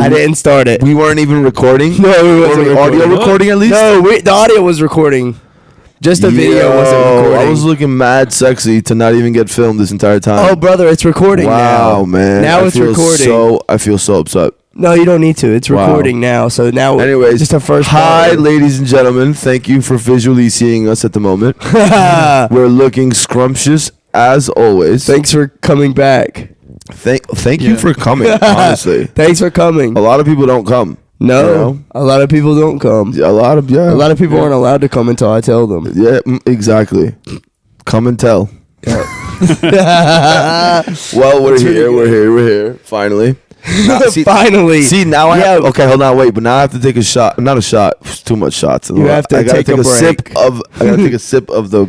I didn't start it. We weren't even recording. No, we wasn't recording. Audio recording at least. No, the audio was recording. Just the video wasn't recording. I was looking mad sexy to not even get filmed this entire time. Oh, brother, it's recording now. Wow, man. Now it's recording. I feel so upset. No, you don't need to. It's recording now. So now, anyways, just our first. Hi, ladies and gentlemen. Thank you for visually seeing us at the moment. We're looking scrumptious as always. Thanks for coming back. Thank you for coming. Honestly, thanks for coming. A lot of people don't come. No, you know? A lot of people don't come. A lot of people aren't allowed to come until I tell them. Yeah, exactly. Come and tell. Yeah. Well, we're here. Finally. Finally. See, now I have, okay, hold on, wait, but now I have to take a shot. Not a shot. It's too much shots. You have to take a break. I gotta take a sip of the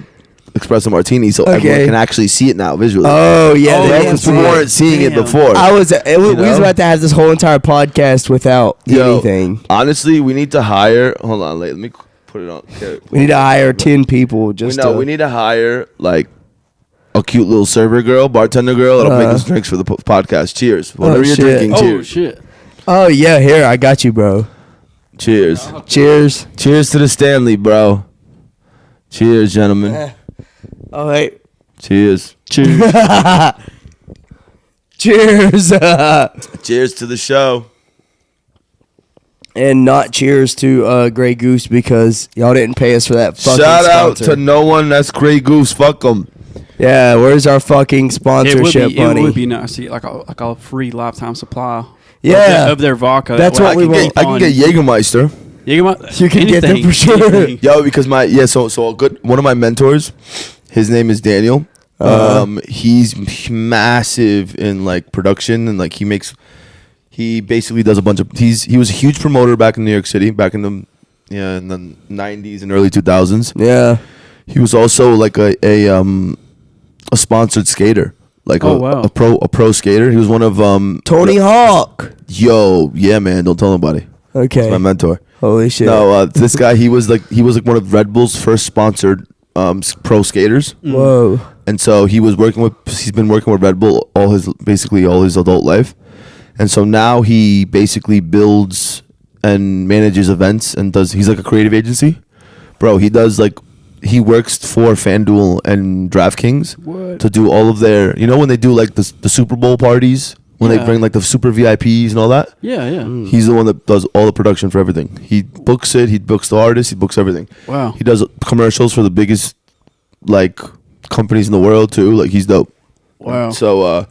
espresso martini so everyone can actually see it now visually. Oh yeah, because we weren't seeing it before. We was about to have this whole entire podcast without anything. Honestly, we need to hire. Hold on, let me put it on. Okay. We need to hire 10 people. We need to hire like a cute little server girl, bartender girl that'll make us drinks for the podcast. Cheers. Whatever you're drinking, cheers. Oh, shit. Oh, yeah, here, I got you, bro. Cheers. Cheers. Cheers to the Stanley, bro. Cheers, gentlemen. Oh, wait. Cheers. Cheers. Cheers. Cheers to the show. And not cheers to Grey Goose because y'all didn't pay us for that fucking Shout sponsor. out to no one that's Grey Goose. Fuck them. Yeah, where's our fucking sponsorship money? It would be nice to get like a free lifetime supply. Yeah, of their vodka. That's what we want. I can get Jägermeister. You can get them for sure. Yo, because so a good one of my mentors, his name is Daniel. He's massive in like production and like he basically does a bunch of he was a huge promoter back in New York City back in the 90s and early 2000s. Yeah. He was also like a sponsored skater, like a pro skater. He was one of Tony Hawk. Yo, yeah, man, don't tell nobody. Okay, he's my mentor. Holy shit. No, this guy he was like one of Red Bull's first sponsored pro skaters. Whoa. And so he's been working with Red Bull all his adult life. And so now he basically builds and manages events and he's like a creative agency. Bro, he works for FanDuel and DraftKings to do all of their, when they do like the Super Bowl parties, when they bring like the super VIPs and all that. Yeah, yeah. He's the one that does all the production for everything. He books it, he books the artists, he books everything. Wow. He does commercials for the biggest like companies in the world too. Like he's dope. Wow. So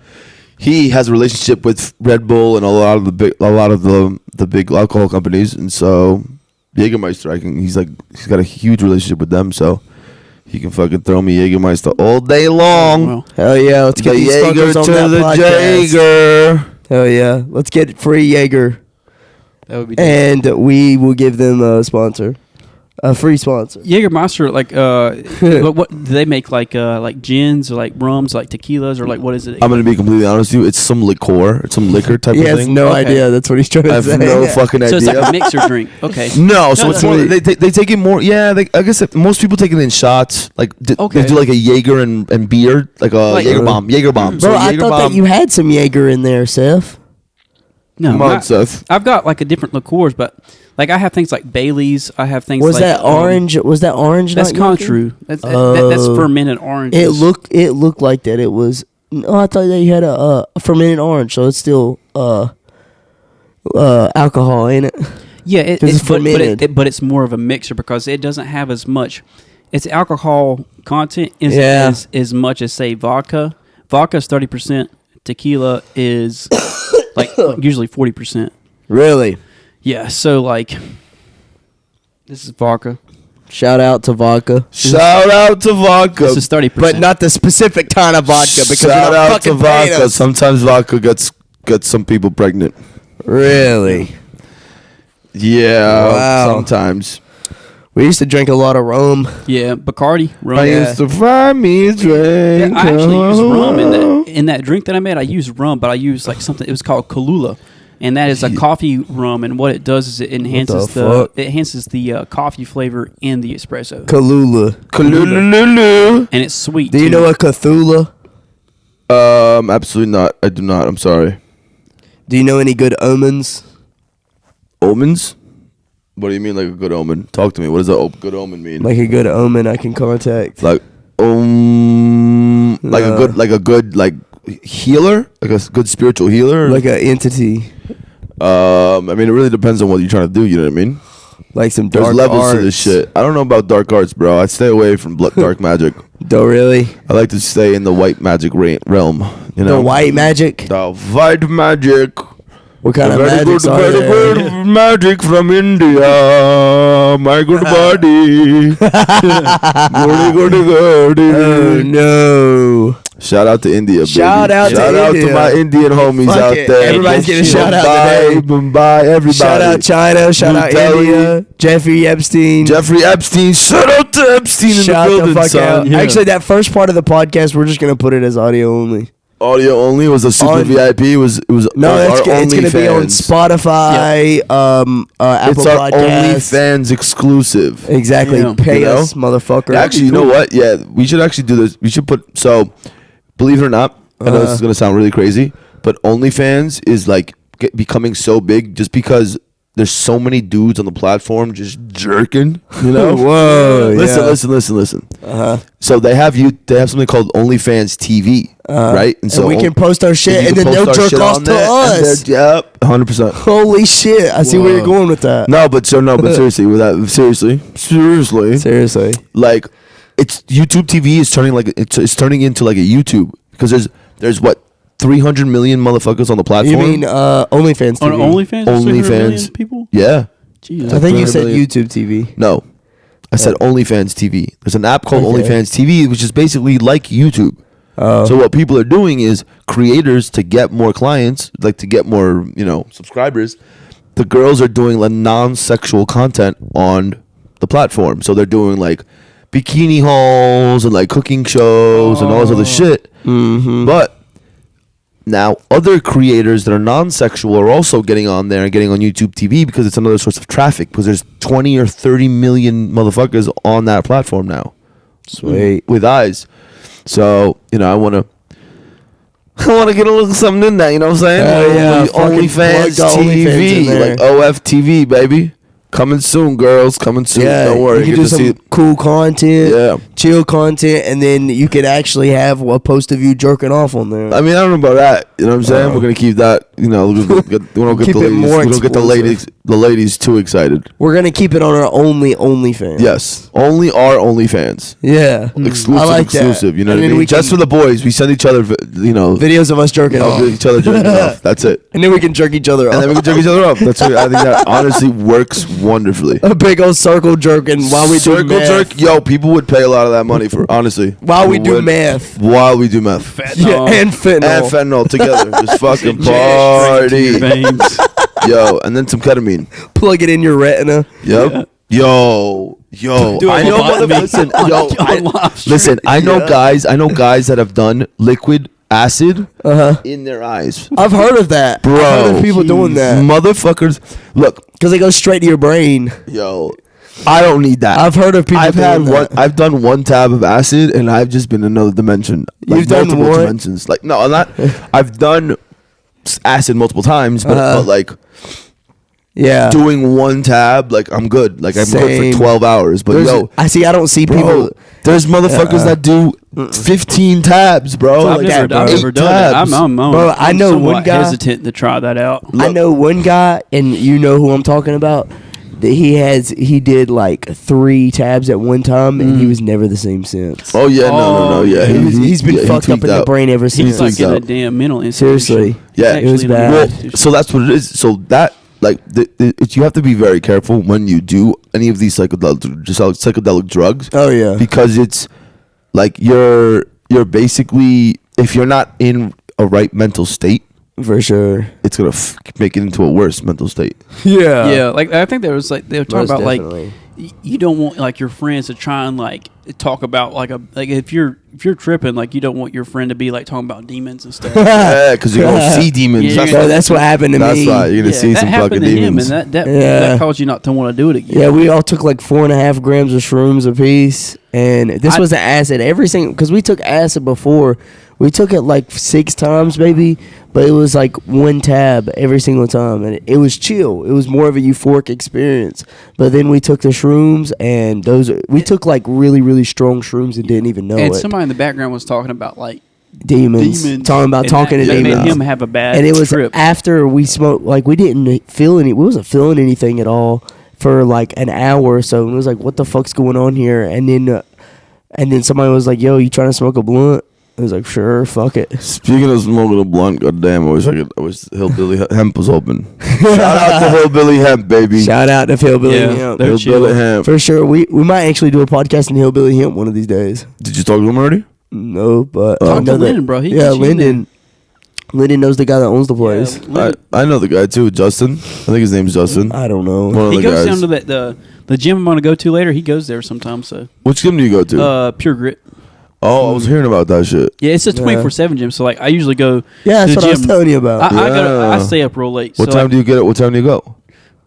he has a relationship with Red Bull and a lot of the big alcohol companies, and so Jägermeister, he's got a huge relationship with them, so he can fucking throw me Jägermeister all day long. Wow. Hell yeah, let's get these fuckers on that podcast. Jaeger. Hell yeah, let's get free Jaeger. That would be dope. And we will give them a sponsor. A free sponsor. Jägermeister, like, what do they make? Like gins or like rums, like tequilas, or like what is it? I'm gonna be completely honest with you. It's some liquor type of thing. He has no idea. That's what he's trying to say. I have no fucking idea. So it's like a mixer drink. Okay. No, so it's more. They take it more. Yeah, I guess most people take it in shots. Like they do like a Jaeger and beer, like a Jaeger bomb. Bro, So I thought that you had some Jaeger in there, Seth. No, come on, Seth. I've got like a different liqueurs, but like I have things like Bailey's. I have things. Was like, that orange? Was that orange? That's Contru. That's fermented orange. It looked like that. It was. No, I thought that you had a fermented orange, so it's still alcohol, ain't it? Yeah, it's fermented, but it's more of a mixer because it doesn't have as much. Its alcohol content is as much as say vodka. Vodka is 30%. Tequila is like usually 40%. Really? Yeah. So like, this is vodka. Shout out to vodka. Shout out to vodka. This is 30%, but not the specific kind of vodka. Because shout out to vodka. Potatoes. Sometimes vodka gets some people pregnant. Really? Yeah. Wow. Sometimes. We used to drink a lot of rum. Yeah, Bacardi rum. I used to find me a drink. Yeah, I actually used rum in that drink that I made. I used rum, but I used like something. It was called Kahlua, and that is a coffee rum. And what it does is it enhances the coffee flavor in the espresso. Kahlua. And it's sweet. Do you know a Cthulhu? Absolutely not. I do not. I'm sorry. Do you know any good omens? omens. What do you mean, like a good omen? Talk to me. What does a good omen mean? Like a good omen I can contact. Like like a good healer, like a good spiritual healer. Like an entity. I mean, it really depends on what you're trying to do. You know what I mean? Like some There's dark levels arts. to this shit. I don't know about dark arts, bro. I stay away from dark magic. Don't really? I like to stay in the white magic realm. You know, The white magic? The white magic. What kind of Very magic are very there? good magic from India. My good body. Goody. Oh, no. Shout out to India, baby. Shout out to India. my Indian homies Fuck out it. there. Everybody's getting a shout out Mumbai, today. Mumbai, everybody. Shout out China. Shout out New Delhi. India. Jeffrey Epstein. Jeffrey Epstein. Shout out to Epstein Shout in the the building, fuck son. out. Yeah. Actually, that first part of the podcast, we're just going to put it as audio only. Audio only was a super On- VIP. It was No, our it's going to be on OnlyFans. Spotify, Apple It's our Podcasts. OnlyFans exclusive. Exactly. Yeah. Pay You know? us, motherfucker. Actually, you know what? Yeah, we should actually do this. We should put believe it or not, I know this is gonna sound really crazy, but OnlyFans is like becoming so big just because there's so many dudes on the platform just jerking. You know? Whoa. Listen. So they have something called OnlyFans TV, right? And we can post our shit, you and can then they'll post our jerk shit off on to there, and us. Yep, 100%. Holy shit. I see where you're going with that. No, but seriously, Seriously. like it's YouTube TV is turning it's turning into like a YouTube because there's what 300 million motherfuckers on the platform. You mean OnlyFans TV? On OnlyFans? There's 300 million OnlyFans people? Yeah. Jesus. I think you 300 said million. YouTube TV. No, I said OnlyFans TV. There's an app called Okay. OnlyFans TV, which is basically like YouTube. So what people are doing is creators to get more clients, like to get more subscribers. The girls are doing like non-sexual content on the platform. So they're doing like bikini hauls and like cooking shows and all this other shit. Mm-hmm. But now other creators that are non-sexual are also getting on there and getting on YouTube TV because it's another source of traffic because there's 20 or 30 million motherfuckers on that platform now. Sweet. With eyes. So, I want to get a little something in that, you know what I'm saying? Oh, yeah. Fucking OnlyFans plug the OnlyFans in TV, there. like OFTV, baby. Coming soon, girls. Coming soon. Yeah, Don't worry. you can Get do to see some cool content, Yeah. chill content, and then you could actually have a post of you jerking off on there. I mean, I don't know about that. You know what I'm saying? We're gonna keep that. We don't get Keep the it ladies. more We don't get exclusive. the ladies too excited. We're gonna keep it on our OnlyFans. Yes, only our OnlyFans. Yeah. Exclusive, I like that. exclusive. You know And what I then mean? we Just can- for the boys, we send each other. Videos of us jerking off. each other jerking off. That's it. And then we can jerk each other off. And then we can jerk each other off. That's what I think that honestly works wonderfully. A big old circle jerking while we do Circle math. jerk, yo, people would pay a lot of that money for honestly. While we People do would. math. While we do meth. Yeah, and fentanyl. And fentanyl together. Just fucking Straight to your party. veins. Yo, and then some ketamine. Plug it in your retina. Yep. Yo. Do a I know lobotomy listen, on- yo, on I- live stream. listen, I know guys that have done liquid acid in their eyes. I've heard of that. Bro. I've heard of people doing that. Motherfuckers. Look, Because they go straight to your brain. yo, I don't need that. I've heard of people I've doing had that. I've done one tab of acid and I've just been in another dimension. Like You've done multiple what? dimensions. Like no, I'm not. I've done acid multiple times, but like Yeah. doing one tab, like I'm good. Like I'm good Same. for 12 hours. But yo, I see. I don't see bro, people. there's motherfuckers that do 15 tabs, bro. I've Like never, that, I've bro. never 8 done that. tabs. Bro, I know somewhat one guy- hesitant to try that out. I know one guy, and you know who I'm talking about. That he did like 3 tabs at one time, and he was never the same since. Oh yeah, no, yeah. He's been he fucked up tweaked in the out. brain ever since. He's like in a out. damn mental institution. Seriously. Yeah, it was Actually, bad. Well, so that's what it is. So that like you have to be very careful when you do any of these psychedelic drugs. Oh yeah. Because it's like you're basically, if you're not in a right mental state, For sure. it's gonna make it into a worse mental state. Yeah. Yeah, like I think there was like they were talking Most about definitely. like you don't want like your friends to try and like talk about like if you're tripping, like you don't want your friend to be like talking about demons and stuff. Yeah, because you're gonna see demons. Yeah, that's So why- that's what happened to that's me. why you're gonna see that some happened fucking to him, demons. and that Yeah. that caused you not to want to do it again. Yeah, we all took like 4.5 grams of shrooms a piece, and this was the acid. Every single, because we took acid before, we took it like 6 times, baby. but it was like one tab every single time, and it was chill. It was more of a euphoric experience. But then we took the shrooms, and we took like really, really strong shrooms and didn't even know And it. somebody in the background was talking about like Demons. Talking about talking to that demons. made him have a bad And it was trip. after we smoked, like we wasn't feeling anything at all for like an hour or so. And it was like, what the fuck's going on here? And then somebody was like, yo, you trying to smoke a blunt? I was like, sure, fuck it. Speaking of smoking a blunt, goddamn, I wish Hillbilly Hemp was open. Shout out to Hillbilly Hemp, baby. Shout out to Hillbilly Yeah, Hemp. they're Hillbilly Hemp. For sure. We might actually do a podcast in Hillbilly Hemp one of these days. Did you talk to him already? No, but Talk I to know that- Lyndon, bro. He yeah, gets you in Lyndon. Lyndon knows the guy that owns the place. I know the guy too, Justin. I think his name's Justin. I don't know. One of He the goes guys. down to the gym I'm going to go to later. He goes there sometimes. So Which gym do you go to? Pure Grit. Oh, I was hearing about that shit. Yeah, it's a 24/7 gym. So like I usually go. Yeah, that's to what the I was gym. telling you about. I stay up real late. What so time do you get it? What time do you go?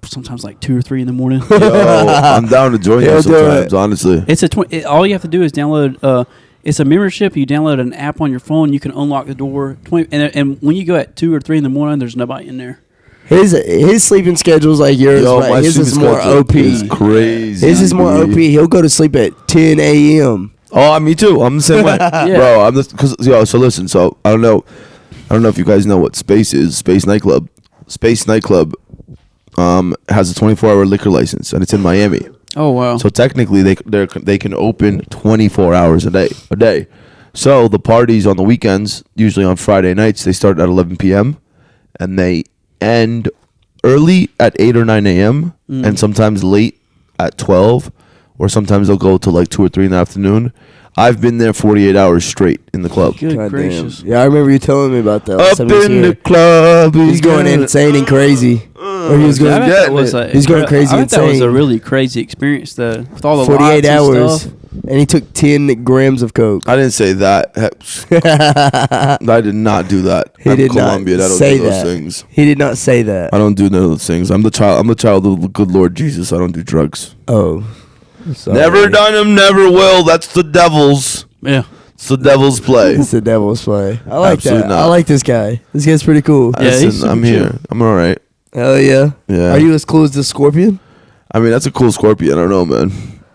Sometimes like 2 or 3 in the morning. Yo, I'm down to join you He'll do sometimes, it. honestly. It's all you have to do is download. It's a membership. You download an app on your phone. You can unlock the door. And when you go at 2 or 3 in the morning, there's nobody in there. His sleeping schedule's like yours, Yo, but my his is sleeping more schedule OP. is crazy. His is more OP. He'll go to sleep at 10 a.m. Oh, me too. I'm the same way, bro. I'm just because So listen. So I don't know if you guys know what Space is. Space Nightclub. Space Nightclub has a 24-hour liquor license, and it's in Miami. Oh wow! So technically, they can open 24 hours a day. So the parties on the weekends, usually on Friday nights, they start at 11 p.m. and they end early at 8 or 9 a.m. and sometimes late at 12, or sometimes they'll go to like 2 or 3 in the afternoon. I've been there 48 hours straight in the club. Good God gracious! damn. Yeah, I remember you telling me about that. Up last time he was in here. the club, He's going insane and crazy. Or he was going. I bet that was a, He's going crazy I bet that was a insane. really crazy experience though, with all the 48 lights and hours, stuff. and he took 10 grams of coke. I didn't say that. I did not do that. He I'm did not Colombian. I don't say do those that. things. He did not say that. I don't do none of those things. I'm the child of the good Lord Jesus. I don't do drugs. Oh, sorry. Never done them, never will. That's the devil's. Yeah. It's the devil's play. It's the devil's play. I like Absolutely that. not. I like this guy. This guy's pretty cool. Yeah, he's Listen, I'm super here. chill. I'm all right. Hell yeah. Yeah. Are you as cool as the Scorpion? I mean, that's a cool scorpion. I don't know, man.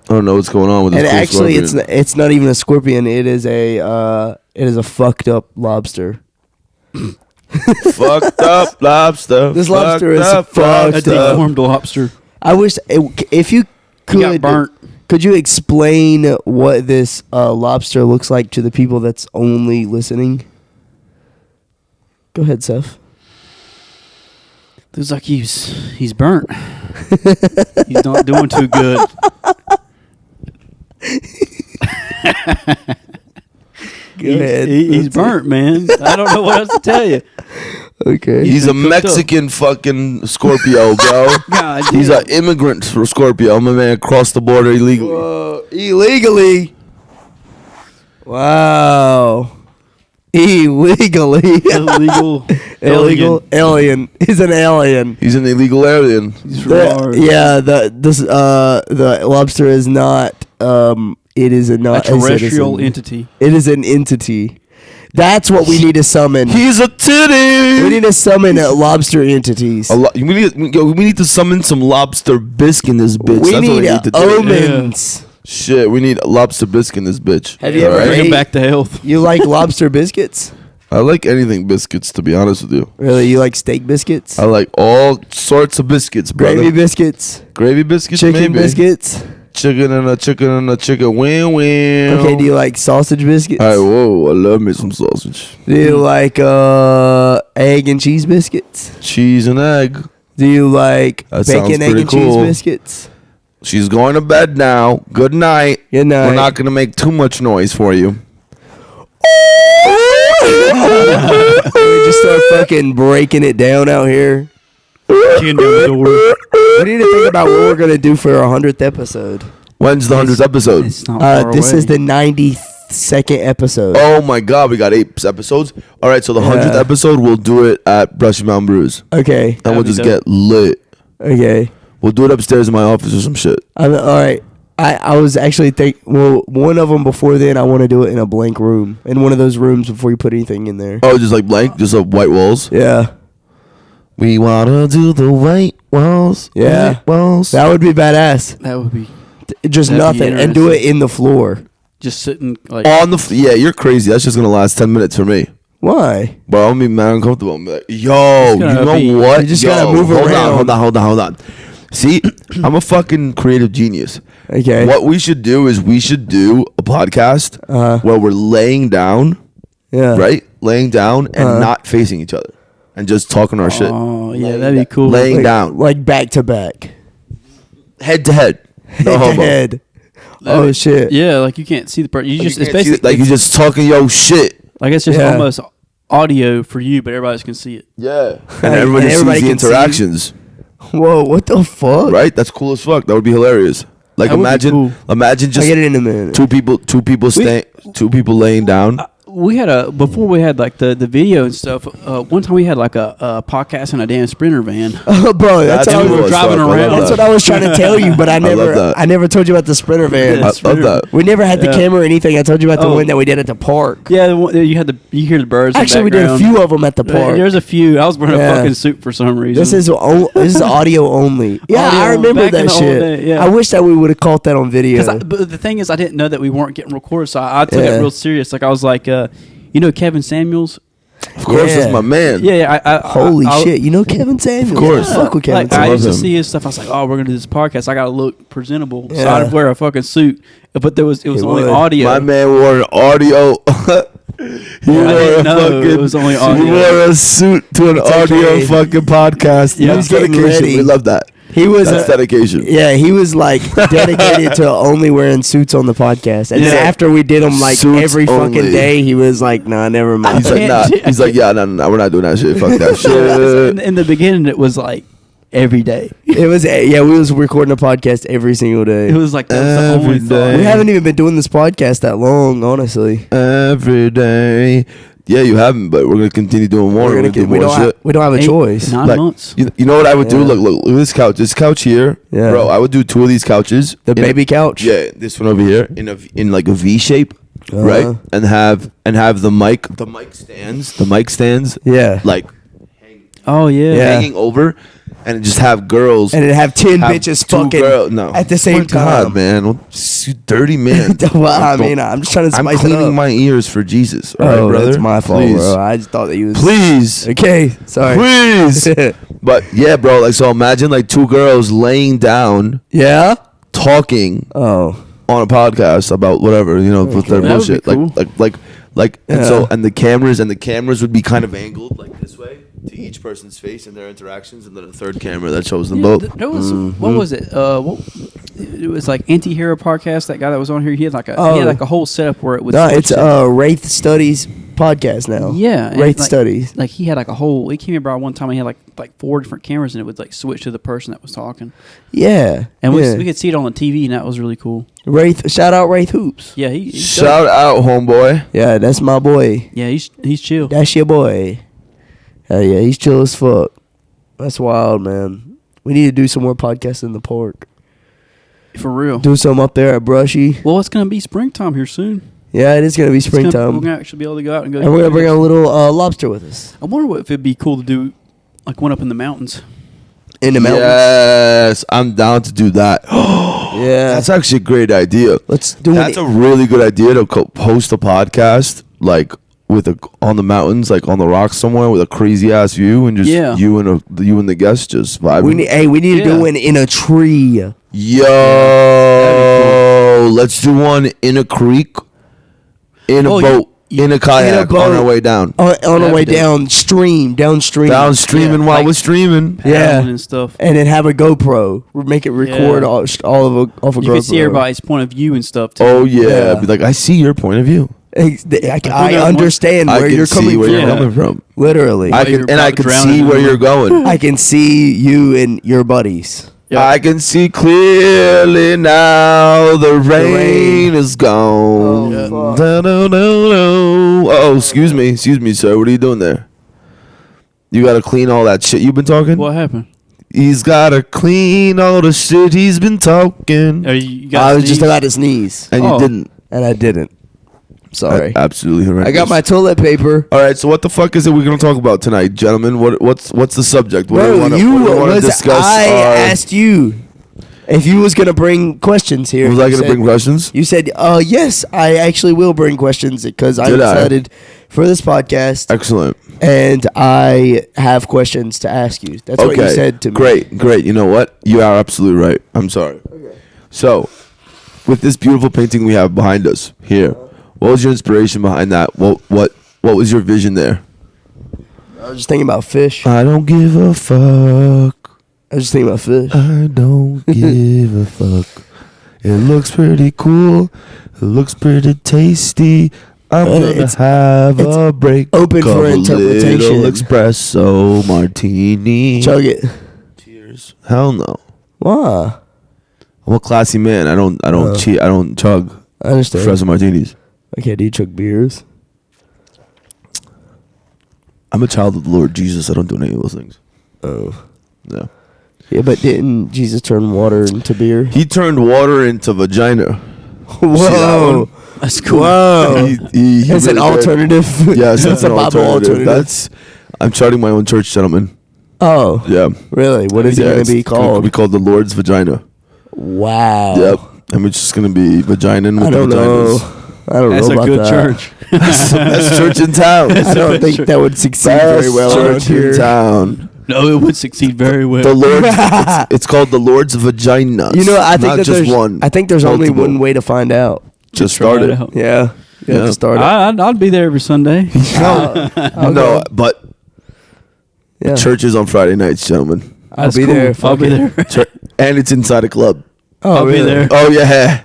I don't know what's going on with this And cool actually, scorpion. it's not even a scorpion. It is a fucked up lobster. Fucked up lobster. This lobster is Fucked fucked A up. deformed lobster. I wish if you He got could burnt. could you explain what this lobster looks like to the people that's only listening? Go ahead, Seth. Looks like he's burnt. He's not doing too good. Go ahead. He's burnt, man. I don't know what else to tell you. Okay. He's a been cooked up. Mexican fucking Scorpio, bro. God, He's damn. an immigrant for Scorpio. My man crossed the border illegally. Illegally. Wow. Illegally. illegal. Illegal alien. He's an alien. He's an illegal alien. He's The retarded. the lobster is not it is A not terrestrial entity. It is an entity. That's what we need to summon. He's a titty. We need to summon lobster entities. We need to summon some lobster bisque in this bitch. We That's what need we need to do. omens. Shit, we need lobster bisque in this bitch. Have you ever Alright? Bring him ate- back to health. You like lobster biscuits? I like anything biscuits, to be honest with you. Really? You like steak biscuits? I like all sorts of biscuits, brother. Gravy biscuits? Gravy biscuits, Chicken maybe. biscuits? Chicken and a chicken. Win win. Okay, do you like sausage biscuits? All right, whoa, I love me some sausage. Do you like egg and cheese biscuits? Cheese and egg. Do you like That sounds bacon, egg, pretty and cheese cool. biscuits? She's going to bed now. Good night. Good night. We're not going to make too much noise for you. We just start fucking breaking it down out here. Kicking down the door. We need to think about what we're gonna do for our 100th episode. When's the 100th episode? It's not far This away. is the 92nd episode. Oh my God, we got 8 episodes. All right, so the 100th Yeah. episode, we'll do it at Brushy Mountain Brews. Okay. And we'll That'd be just dope. get lit. Okay. We'll do it upstairs in my office or some shit. All right. I was actually one of them before then. I want to do it in a blank room, in one of those rooms before you put anything in there. Oh, just like blank, just white walls. Yeah. We wanna do the white walls. Yeah. White walls. That would be badass. That would be Just That'd be nothing, and do it interesting. in the floor. just sitting like. On the yeah, you're crazy. That's just gonna last 10 minutes for me. Why? Bro, I'm gonna be mad uncomfortable. I'm like, yo, It's you gonna know be- what? You just Yo, gotta move around. Hold on. See, I'm a fucking creative genius. Okay. What we should do is we should do a podcast where we're laying down, Yeah. right? Laying down and not facing each other and just talking our shit. Oh yeah, that'd be cool. Laying down. Like back to back. Head to head. No Head to homo. head. Oh shit. Yeah, like you can't see the person. You Like, just you it's can't see basically it, like you're just talking your shit. like it's just Yeah. almost audio for you, but everybody else can see it. Yeah. And And everybody everybody sees the can see you. interactions. Whoa, what the fuck? Right? That's cool as fuck. That would be hilarious. Like That would be imagine cool. imagine I just get it in a minute. two people laying down. We had before we had like the video and stuff. One time we had like a podcast in a damn Sprinter van. Oh, bro, that's That's what I cool was as driving fuck. I love around. that. That's what I was trying to tell you, but I love never that. I never told you about the Sprinter van. Yeah. I love that. We never had the Yeah. camera or anything. I told you about the Oh. one that we did at the park. Yeah, the one, you hear the birds. in the Actually, we did a background. few of them at the park. There's a few. I was wearing Yeah. a fucking suit for some reason. This is audio only. Yeah, Audio I remember back in that the old shit. day, yeah. I wish that we would have caught that on video. But the thing is, I didn't know that we weren't getting recorded, so I took Yeah. it real serious. Like I was like, you know, Kevin Samuels. Of course, Yeah. that's my man. Yeah. Holy I- shit! You know Kevin Samuels? Of course. I fuck with Kevin Like, I Samuels. used to him. see his stuff. I was like, oh, we're gonna do this podcast. I gotta look presentable, so Yeah. I'd wear a fucking suit. But it was only would. audio. My man wore an audio. He Yeah, I wore didn't a know fucking. it was only He audio. wore a suit to an It's audio okay. fucking podcast. Yeah. That's He's getting dedication. ready. We love that. He was That's dedication. Yeah, he was like dedicated to only wearing suits on the podcast. And then Yeah. after we did them like Suits every fucking only. day, he was like, "Nah, never mind." He's like, nah. can't- He's like, yeah, no, we're not doing that shit. Fuck that shit. in the beginning, it was like every day. It was we was recording a podcast every single day. It was like that was the Every only thought. day. We haven't even been doing this podcast that long, honestly. Every day. Yeah, you haven't, but we're gonna continue doing more. We're gonna do more shit. we don't have a choice. 9 Like, months. You know what I would do? Yeah. Look at this couch. This couch here, Yeah. bro. I would do 2 of these couches. The in a- baby couch. Yeah, this one over here in like a V shape, right? Uh-huh. And have the mic stands Yeah. like Oh yeah. Yeah. hanging over, and just have girls And it have 10 have bitches 2 fucking girls. No, at the same Swear to God, time. man. You dirty man. Well, I Don't- mean, I'm just trying to I'm spice it cleaning up. my ears for Jesus. All Oh, right, brother. that's my fault, Please. bro. I just thought that you was Please. Okay, sorry. Please. But yeah, bro. Like, so imagine like 2 girls laying down, Yeah. talking Oh. on a podcast about whatever, with their That would be bullshit. cool. Like, and Yeah. so and the cameras would be kind of angled like this way to each person's face and their interactions, and then a third camera that shows them Yeah, both. there was what was it? It was like Anti-Hero podcast. That guy that was on here, he had like a whole setup where it was. No, it's Wraith Studies podcast now. Yeah, and Wraith like- Studies. Like he had like a whole. He came here by one time and he had like 4 different cameras and it would like switch to the person that was talking. Yeah. And yeah. we could see it on the TV and that was really cool. Wraith. Shout out Wraith Hoops. Yeah, he's Shout out, homeboy. Yeah, that's my boy. Yeah, he's chill. That's your boy. Hell yeah, he's chill as fuck. That's wild, man. We need to do some more podcasts in the park. For real. Do some up there at Brushy. Well, it's gonna be springtime here soon. Yeah, it is gonna be It's gonna- springtime. we're gonna actually be able to go out and go. And we're gonna bring a little lobster with us I wonder if it'd be cool to do like one up in the mountains. in the mountains. Yes, I'm down to do that. Yeah, That's actually a great idea. let's do That's it. a really good idea to host a podcast like on the mountains, like on the rocks somewhere with a crazy ass view, and just Yeah. you and the guests just vibing. We need to do Yeah. one in a tree. Yo, let's do one in a creek, in a Oh, boat, in a kayak on our boat. way down, On our way That'd be downstream. downstream, and Yeah, while like- we're streaming. Yeah. Paddling and stuff. And then have a GoPro. Make it record Yeah. all of off a You GoPro. can see everybody's point of view and stuff too. Oh yeah. Yeah. Be like, I see your point of view. I understand I where can you're coming see where from. you're Yeah. coming from. Literally. I you're can, and I about to can drown see in where the you're going. I can see you and your buddies. Yeah. I can see clearly now. The rain is gone. Oh, fuck. Oh, excuse me, sir. What are you doing there? You got to clean all that shit you've been talking. What happened? He's gotta clean all the shit he's been talking. You got I was sneeze? just about to sneeze, And you didn't. and I didn't. Sorry. Absolutely horrendous. I got my toilet paper. All right, so what the fuck is it we're gonna talk about tonight, gentlemen? What's the subject? What Bro, do we wanna discuss? I asked you if you was gonna bring questions here. Was I You gonna said- bring questions? You said, yes, I actually will bring questions because I'm Did I? excited for this podcast, Excellent. and I have questions to ask you. That's what you said to me. Great. You know what? You are absolutely right. I'm sorry. Okay. So, with this beautiful painting we have behind us here, what was your inspiration behind that? What was your vision there? I was just thinking about fish. I don't give a fuck. I was just thinking about fish. I don't give a fuck. It looks pretty cool. It looks pretty tasty. I'm gonna have a break. open for of a interpretation. Little espresso martini. Chug it. Cheers. Hell no. Why? I'm a classy man. I don't cheat. I don't chug I understand. espresso martinis. Okay, do you chug beers? I'm a child of the Lord Jesus. I don't do any of those things. Oh. No. Yeah, but didn't Jesus turn water into beer? He turned water into vagina. Whoa. That's cool. Whoa. He That's an really did. alternative. Yes, that's that's a an Bible alternative. I'm starting my own church, gentlemen. Oh. Yeah. Really? What is it going to be It's gonna called? be called the Lord's Vagina. Wow. Yep. And it's just gonna be vagina with I don't know. vaginas. I don't That's know a about good that. church. That's the best church in town. I don't think that would succeed very Best well around church here. in town. No, it would succeed very well. The Lord's. It's called the Lord's Vagina. You know, I think not that just there's one. I think there's only Multiple. one way to find out. Just Try start it it. out. Yeah. You have Yeah. to start it. I'd be there every Sunday. No, I'll no, go. but Yeah. church is on Friday nights, gentlemen. I'll That's be cool. there. I'll Fuck be it. there. And it's inside a club. Oh, I'll be really? there. Oh yeah.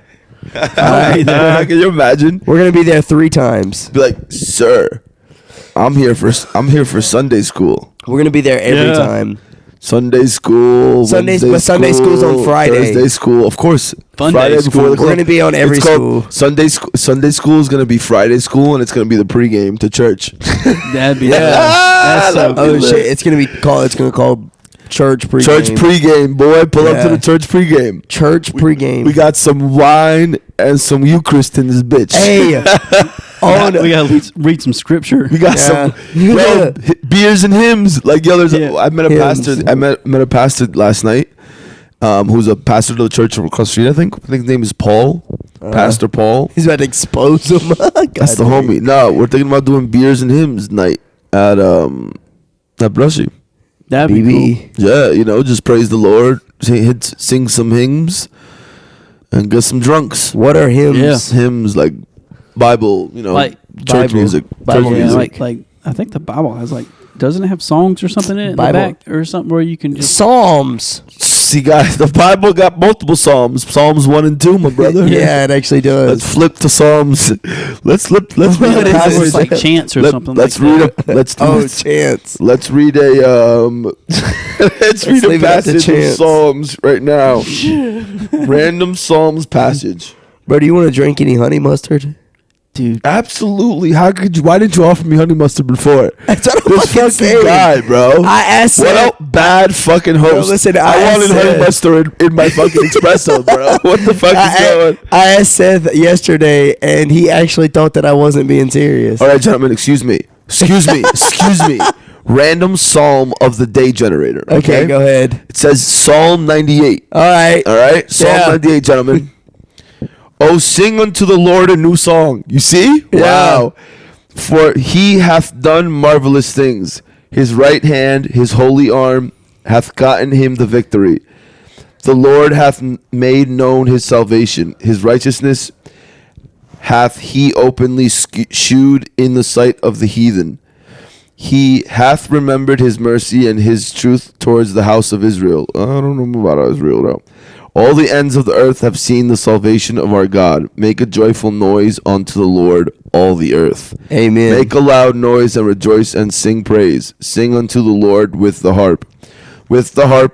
I'll be there. Can you imagine? We're gonna be there 3 times. Be like, sir, I'm here for Sunday school. We're gonna be there every Yeah. time. Sunday school. Sundays- Wednesday but Sunday school's on Friday. Thursday school, of course. Fun Friday day before school. the We're club. gonna be on every It's called school. Sunday school is gonna be Friday school, and it's gonna be the pregame to church. That'd be Yeah. That's so that'd be Oh cool. lit. shit! It's gonna be called. It's gonna call church pregame. Church pregame, boy. Pull up to Yeah. the church pregame. Church pregame. We got some wine and some Eucharist in this bitch. Hey, on We gotta read some scripture. We got Yeah. some beers and hymns. Like yo, there's Yeah. I met a Hymns. pastor. I met a pastor last night, who's a pastor to the church across the street. I think his name is Paul. Pastor Paul. He's about to expose him. That's the homie. No, we're thinking about doing beers and hymns night at Brushy. That'd be cool. BB. Yeah, just praise the Lord, sing some hymns, and get some drunks. What are hymns? Yeah. Hymns like Bible, Like church Bible. music. Bible church Yeah, music. like I think the Bible has doesn't it have songs or something in it in the Bible. back or something where you can just Psalms. See, guys, the Bible got multiple Psalms. Psalms 1 and 2, my brother. Yeah, it actually Let's does. flip to Psalms. Let's read What a is Bible passage. is like chants or something. Let's like read that. a let's do Oh, this. chance. Let's read a let's read a leave it up to passage of chance. Psalms right now. Random Psalms passage. Bro, do you want to drink any honey mustard? Dude. Absolutely. Why didn't you offer me honey mustard before? That's what I'm This fucking fucking saying. guy, bro. I asked What Seth- a bad fucking host. listen, I I wanted said- honey mustard in my fucking espresso, bro. What the fuck is going? I asked Seth yesterday, and he actually thought that I wasn't being serious. All right, gentlemen, excuse me. Random Psalm of the Day generator. Okay, go ahead. It says Psalm 98. All right. All right? Psalm Yeah. 98, gentlemen. Oh, sing unto the Lord a new song. You see? Yeah. Wow. For he hath done marvelous things. His right hand, his holy arm, hath gotten him the victory. The Lord hath made known his salvation. His righteousness hath he openly shewed in the sight of the heathen. He hath remembered his mercy and his truth towards the house of Israel. I don't know about Israel, though. All the ends of the earth have seen the salvation of our God. Make a joyful noise unto the Lord, all the earth. Amen. Make a loud noise and rejoice and sing praise. Sing unto the Lord with the harp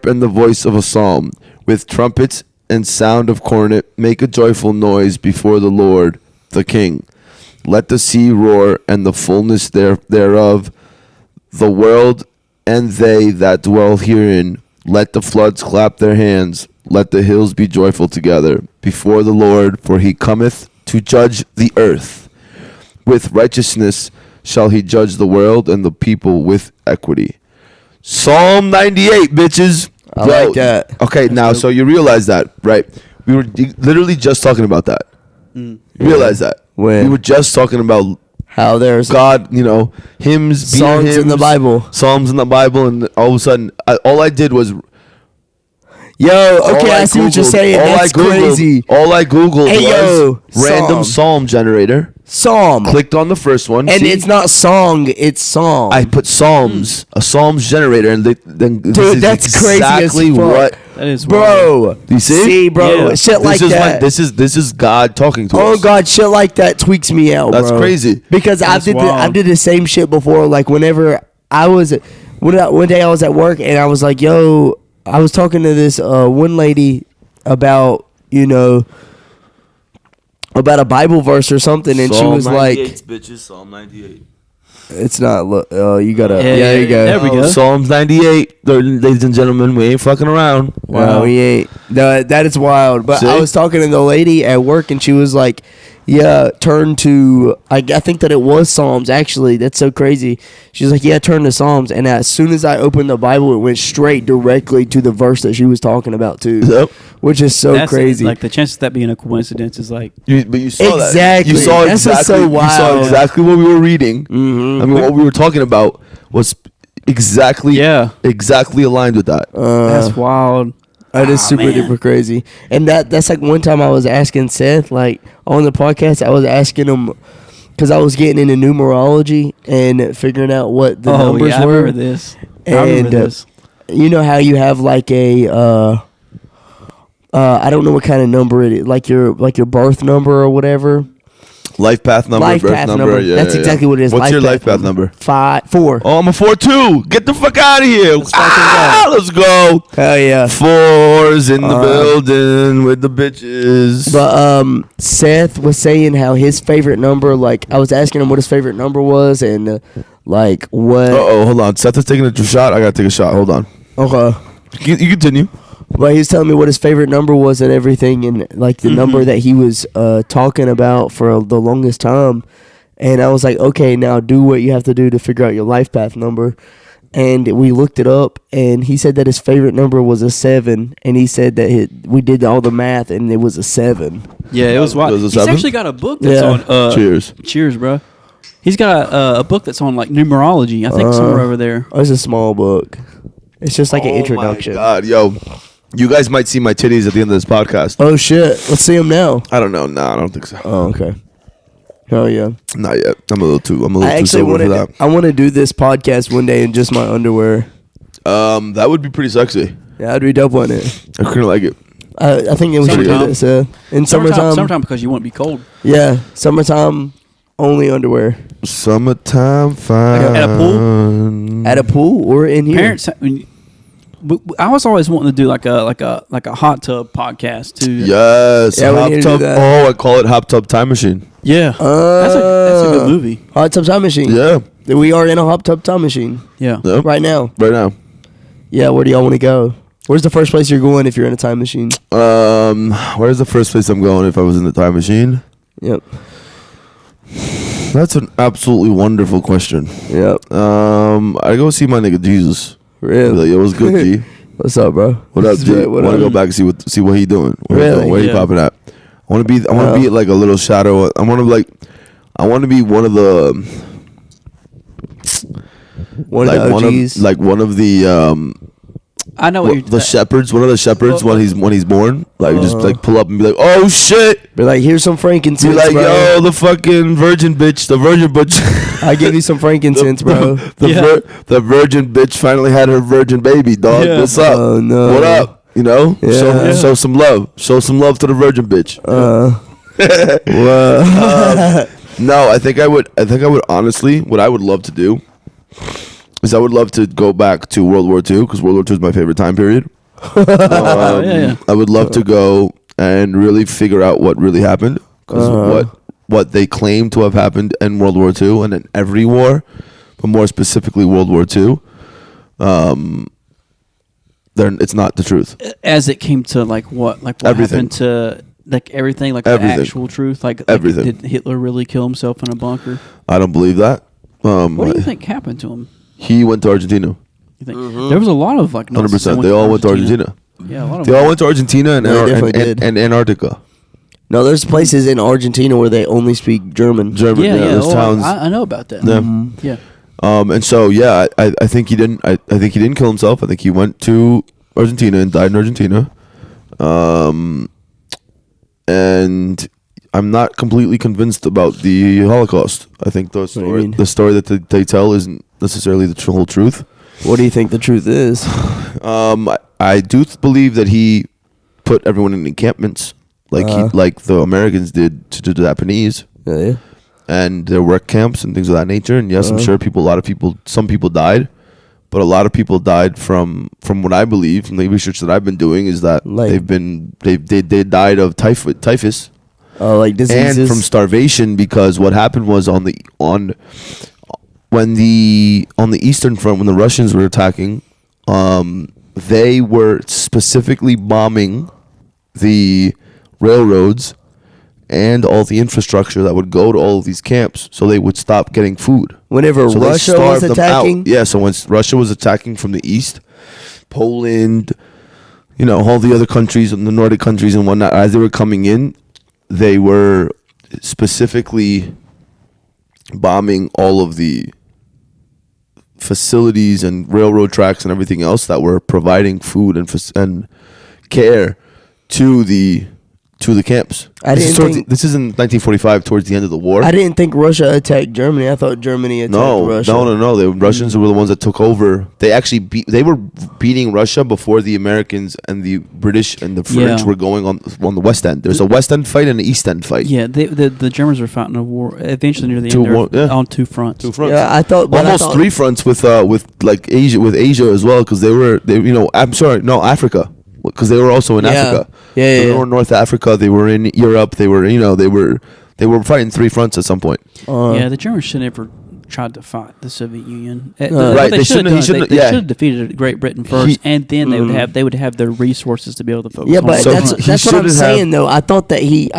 and the voice of a psalm, with trumpets and sound of cornet. Make a joyful noise before the Lord, the King. Let the sea roar and the fullness thereof, the world and they that dwell herein. Let the floods clap their hands. Let the hills be joyful together before the Lord, for he cometh to judge the earth. With righteousness shall he judge the world and the people with equity. Psalm 98, bitches. I like that. Okay, now, so you realize that, right? We were literally just talking about that. You realize that? When? We were just talking about How there's God, you know, hymns, songs hymns, in the Bible. Psalms in the Bible, and all of a sudden, all I did was Yo, okay, I see what you're saying. That's crazy. All I Googled was random Psalm. psalm generator. Psalm. Clicked on the first one. And see? it's not song, it's psalm. I put Psalms, a Psalms generator, and then this Dude, is that's crazy as exactly fuck. what. That is Bro. You see? See, bro. Yeah. Shit like this is that. this is God talking to us. Oh God, shit like that tweaks me out, That's bro. crazy. Because I That's did the same shit before. Like whenever I was, one day I was at work and I was like, yo, I was talking to this one lady about, you know, about a Bible verse or something, and she was like, bitches, Psalm 98. "It's not. You gotta. Yeah, there you go. there we go. Psalms 98, ladies and gentlemen. We ain't fucking around. Wow, we ain't. No, that is wild. But See? I was talking to the lady at work, and she was like, "Yeah, turn to." I think that it was Psalms. Actually, that's so crazy. She's like, "Yeah, turn to Psalms." And as soon as I opened the Bible, it went straight directly to the verse that she was talking about too, Yep. which is so That's crazy. Like the chances of that being a coincidence is like But you saw that. Exactly. You saw That's exactly. just so You saw wild. exactly what we were reading. Mhm. I mean, what we were talking about was exactly aligned with that. that's wild. That is super man. duper crazy. And that's like one time I was asking Seth, like on the podcast, I was asking him because I was getting into numerology and figuring out what the numbers yeah, were. I remember this. I And remember this. you know how you have like a I don't know what kind of number it is, like your birth number or whatever. Life path number, Life birth path number. Yeah, That's exactly what it is. What's your life path number? 4. Oh, I'm a 4-2. Get the fuck out of here. Let's go. Hell yeah. 4's in the building with the bitches. But Seth was saying how his favorite number, like I was asking him what his favorite number was and like what. Hold on. Seth is taking a shot. I gotta take a shot. Hold on. Okay. You continue. But he was telling me what his favorite number was and everything, and like the number that he was talking about for the longest time. And I was like, okay, now do what you have to do to figure out your life path number. And we looked it up, and he said that his favorite number was a 7, and he said that we did all the math, and it was a 7. Yeah, it was wild. Was it He's 7? actually got a book that's Yeah. on. Cheers. Cheers, bro. He's got a book that's on like numerology. I think somewhere over there. Oh, it's a small book. It's just like an introduction. Oh my God, yo. You guys might see my titties at the end of this podcast. Oh shit! Let's see him now. I don't know. No, I don't think so. Oh okay. Oh yeah. Not yet. I'm a little too I actually sober want for that. I want to do this podcast one day in just my underwear. That would be pretty sexy. Yeah, that'd be dope, wouldn't it? I kind of like it. I think we should do Summertime. this in summertime. Summertime because you won't be cold. Yeah, summertime only underwear Summertime fun. At a pool? at a pool or in here. Parents. I was always wanting to do like a hot tub podcast too. Yes. Yeah, we Hot need to do tub. that. Oh, I call it Hot Tub Time Machine. Yeah, that's a good movie. Hot tub time machine. Yeah. We are in a hot tub time machine Yeah. Yep. right now. Right now. Yeah, where do y'all want to go? Where's the first place you're going if you're in a time machine? Where's the first place I'm going if I was in the time machine? Yep. That's an absolutely wonderful question. Yep. I go see my nigga Jesus. Really? Like, yo, what's good, G? What's up, bro? What up, G? What Want to up? go back and see what he doing? Really? Where he Yeah. popping at? I want to be like a little shadow. I want to be one of the One of the OGs. one of the I know what you're. shepherds. One of the shepherds when he's born. Like just like pull up and be like, oh shit. Be like, here's some Be frankincense, like, bro. yo, the fucking virgin bitch, the virgin bitch. I give you some frankincense, bro. The virgin bitch finally had her virgin baby, dog. Yeah. What's up? Oh, no. What up? You know? Yeah. Show some love. Show some love to the virgin bitch. No, I think I would honestly, what I would love to do is I would love to go back to World War II because World War II is my favorite time period. Yeah. I would love to go and really figure out what really happened because what they claim to have happened in World War II and in every war, but more specifically World War II. That it's not the truth. As it came to like what Everything. happened to like everything, like Everything. the actual truth, like Everything. did Hitler really kill himself in a bunker? I don't believe that. What do you think happened to him? He went to Argentina. You think there was a lot of like 100%. They all went to Argentina. Yeah, a lot of They all went to Argentina and, They definitely did. and Antarctica. No, there's places in Argentina where they only speak German. German. Yeah, There's oh, towns. I know about that. Yeah. Yeah. And so I think he didn't. I think he didn't kill himself. I think he went to Argentina and died in Argentina. And I'm not completely convinced about the Holocaust. I think the do you mean? story that they tell isn't necessarily the whole truth. What do you think the truth is? I do believe that he put everyone in encampments, like the Americans did to the Japanese, Yeah. and their work camps and things of that nature. And yes, I'm sure some people died, but a lot of people died from what I believe, from the research that I've been doing, is that Like- they died of typhus. Like diseases. And from starvation, because what happened was on the Eastern Front, when the Russians were attacking, they were specifically bombing the railroads and all the infrastructure that would go to all of these camps, so they would stop getting food. Whenever So they Russia was starved them out. attacking, Yeah, so when Russia was attacking from the east, Poland, all the other countries, and the Nordic countries and whatnot, as they were coming in, they were specifically bombing all of the facilities and railroad tracks and everything else that were providing food and care to the camps. This is in 1945, towards the end of the war. I didn't think Russia attacked Germany. I thought Germany attacked Russia. No. The Russians were the ones that took over. They actually they were beating Russia before the Americans and the British and the French were going on the West End. There's a West End fight and an East End fight. Yeah, the Germans were fighting a war eventually near the end on two fronts. Yeah, I thought almost three fronts with Asia as well, because Africa. Because they were also in Africa. They were in North Africa. They were in Europe. They were fighting three fronts at some point. The Germans should never tried to fight the Soviet Union. Right, They should have defeated Great Britain first, and then they would have the resources to be able to focus. Yeah, on but So that's what I'm saying though. I thought that he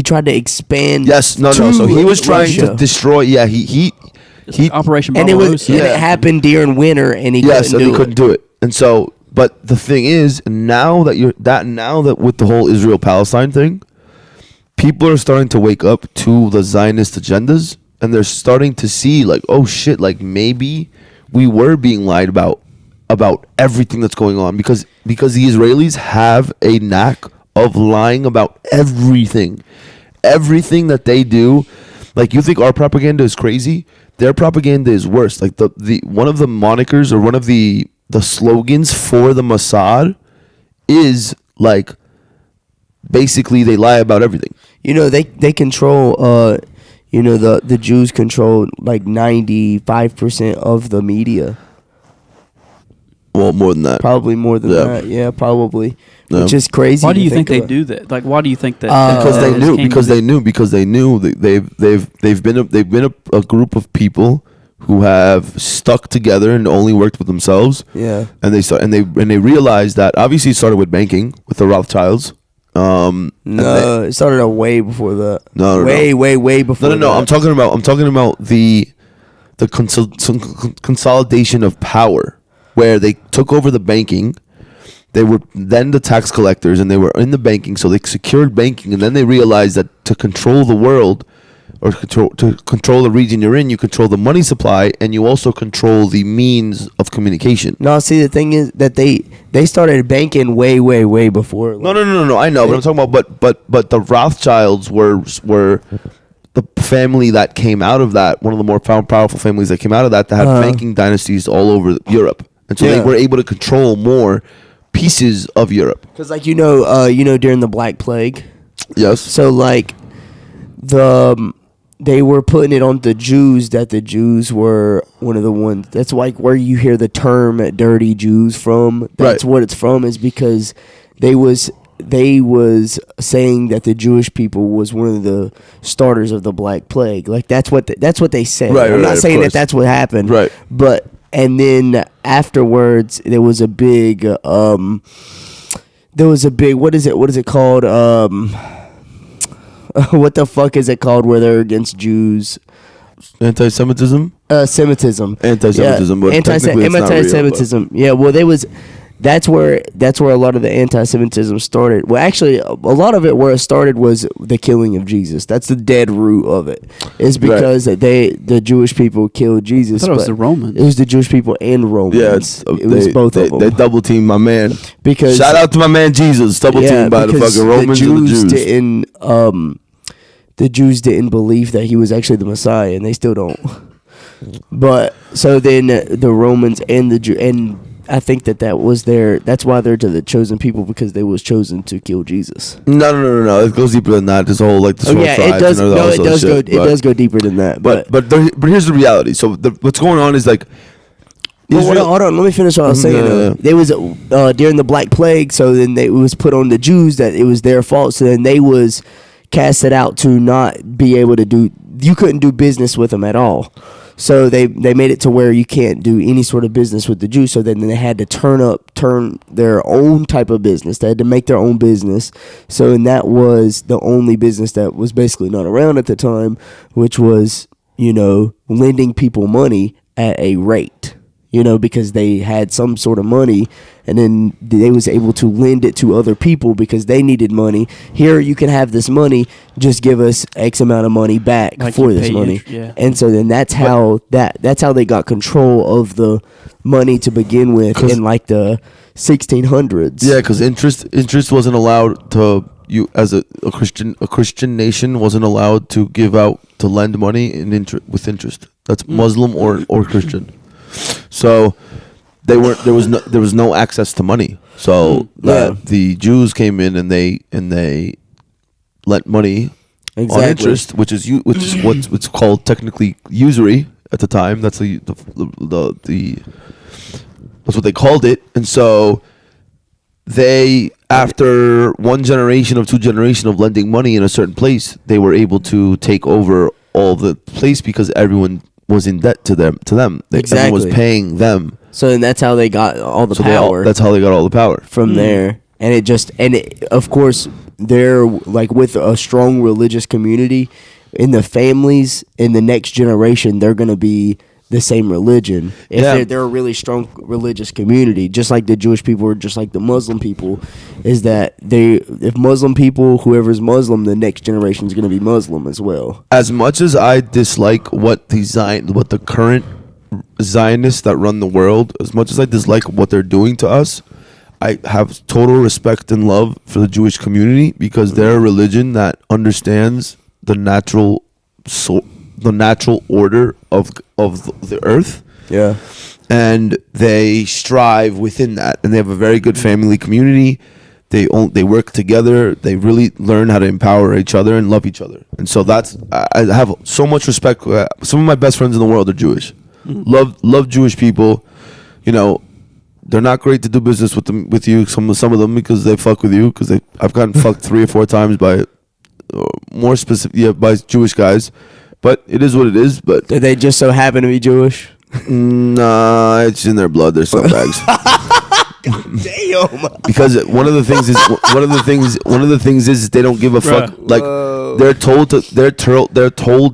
tried to expand. Yes, no. So he was trying to destroy. Yeah, he Operation and Barbarossa. it happened during winter, and he couldn't do it. And so, but the thing is, now that with the whole Israel-Palestine thing, people are starting to wake up to the Zionist agendas, and they're starting to see like, oh shit, like maybe we were being lied about everything that's going on, because the Israelis have a knack of lying about everything that they do. Like, you think our propaganda is crazy? Their propaganda is worse. Like the one of the monikers, or one of the slogans for the Mossad is like, basically they lie about everything. They control. The Jews control like 95% of the media. Well, more than that. Probably more than that. Yeah, probably. Yeah. Which is crazy. Why do you think they do that? Like, why do you think that? Because they knew that they've been a group of people who have stuck together and only worked with themselves. Yeah. And they realized that, obviously it started with banking with the Rothschilds. It started way before that. No. Way before. No. I'm talking about the consolidation of power, where they took over the banking. They were then the tax collectors, and they were in the banking, so they secured banking, and then they realized that to control the world, or to control the region you're in, you control the money supply, and you also control the means of communication. No, see, the thing is that they started banking way before. No. I know, but I'm talking about, but the Rothschilds were the family that came out of that, one of the more powerful families that came out of that had banking dynasties all over Europe, and so they were able to control more pieces of Europe. Because, like, during the Black Plague. Yes. So, like, they were putting it on the Jews, that the Jews were one of the ones. That's like where you hear the term "dirty Jews" from. That's what it's from, is because they was saying that the Jewish people was one of the starters of the Black Plague. Like, that's what they say. I'm not saying that that's what happened. Right. But and then afterwards there was a big what is it called what the fuck is it called where they're against Jews? Anti-Semitism. Semitism. Anti-Semitism. But technically it's not real, anti-Semitism. Yeah, well, that's where a lot of the anti-Semitism started. Well, actually, a lot of it where it started was the killing of Jesus. That's the dead root of it. It's because the Jewish people killed Jesus. I thought it was the Romans. It was the Jewish people and Romans. Yeah, it was both of them. They double teamed my man. Because shout out to my man Jesus. Double teamed by the fucking Romans and the Jews. The Jews didn't believe that he was actually the Messiah, and they still don't. But so then the Romans and the Jew, and I think that was that's why they're to the chosen people, because they was chosen to kill Jesus. No. It goes deeper than that. There's a whole like the it does. No, it does go. It does go deeper than that. But here's the reality. So what's going on is like. Hold on. Let me finish what I was saying. There was during the Black Plague, so then it was put on the Jews that it was their fault. So then they was casted out to not be able to do. You couldn't do business with them at all. So they made it to where you can't do any sort of business with the Jews. So then they had to turn their own type of business. They had to make their own business. So and that was the only business that was basically not around at the time, which was, lending people money at a rate. Because they had some sort of money, and then they was able to lend it to other people because they needed money. Here, you can have this money, just give us X amount of money back for this money. And so then that's how they got control of the money to begin with in like the 1600s. Yeah, because interest wasn't allowed to. You as a Christian nation wasn't allowed to lend money with interest. That's Muslim or Christian. So there was no access to money. So the Jews came in and they lent money on interest, which is what's called technically usury at the time. That's that's what they called it. And so they, after one generation of 2 generations of lending money in a certain place, they were able to take over all the place because everyone was in debt to them. Everyone was paying them. So then that's how they got all the power. That's how they got all the power from there. And of course, they're like with a strong religious community in the families in the next generation. They're gonna be the same religion. If they're a really strong religious community, just like the Jewish people or just like the Muslim people, is that if Muslim people, whoever's Muslim, the next generation is going to be Muslim as well. As much as I dislike what the current Zionists that run the world, as much as I dislike what they're doing to us, I have total respect and love for the Jewish community because they're a religion that understands the natural order of the earth. Yeah. And they strive within that, and they have a very good family community. They work together. They really learn how to empower each other and love each other. And so I have so much respect. Some of my best friends in the world are Jewish. Love Jewish people. They're not great to do business with you. Some of them because they fuck with you because I've gotten fucked 3 or 4 times by more specific by Jewish guys. But it is what it is. But do they just so happen to be Jewish? Nah, it's in their blood. They're scumbags. Damn. Because one of the things is they don't give a fuck. Like they're told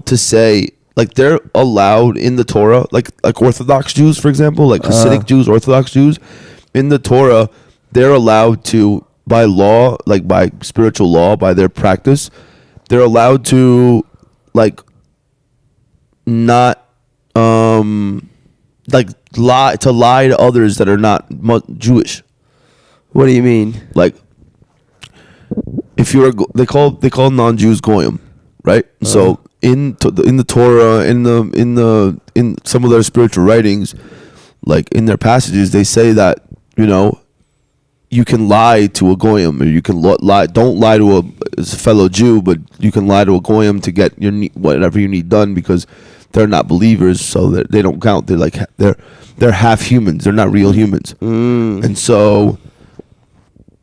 to say, like, they're allowed in the Torah, like Orthodox Jews, for example, like Hasidic Jews, Orthodox Jews, in the Torah, they're allowed to, by law, like by spiritual law, by their practice, they're allowed to, like, not lie to others that are not Jewish. What do you mean? Like, if you're they call non-Jews goyim, right? So in the Torah, in some of their spiritual writings, like in their passages, they say that you can lie to a goyim, or you can lie. Don't lie to a fellow Jew, but you can lie to a goyim to get whatever you need done because they're not believers, so they don't count. They're like they're half humans. They're not real humans. And so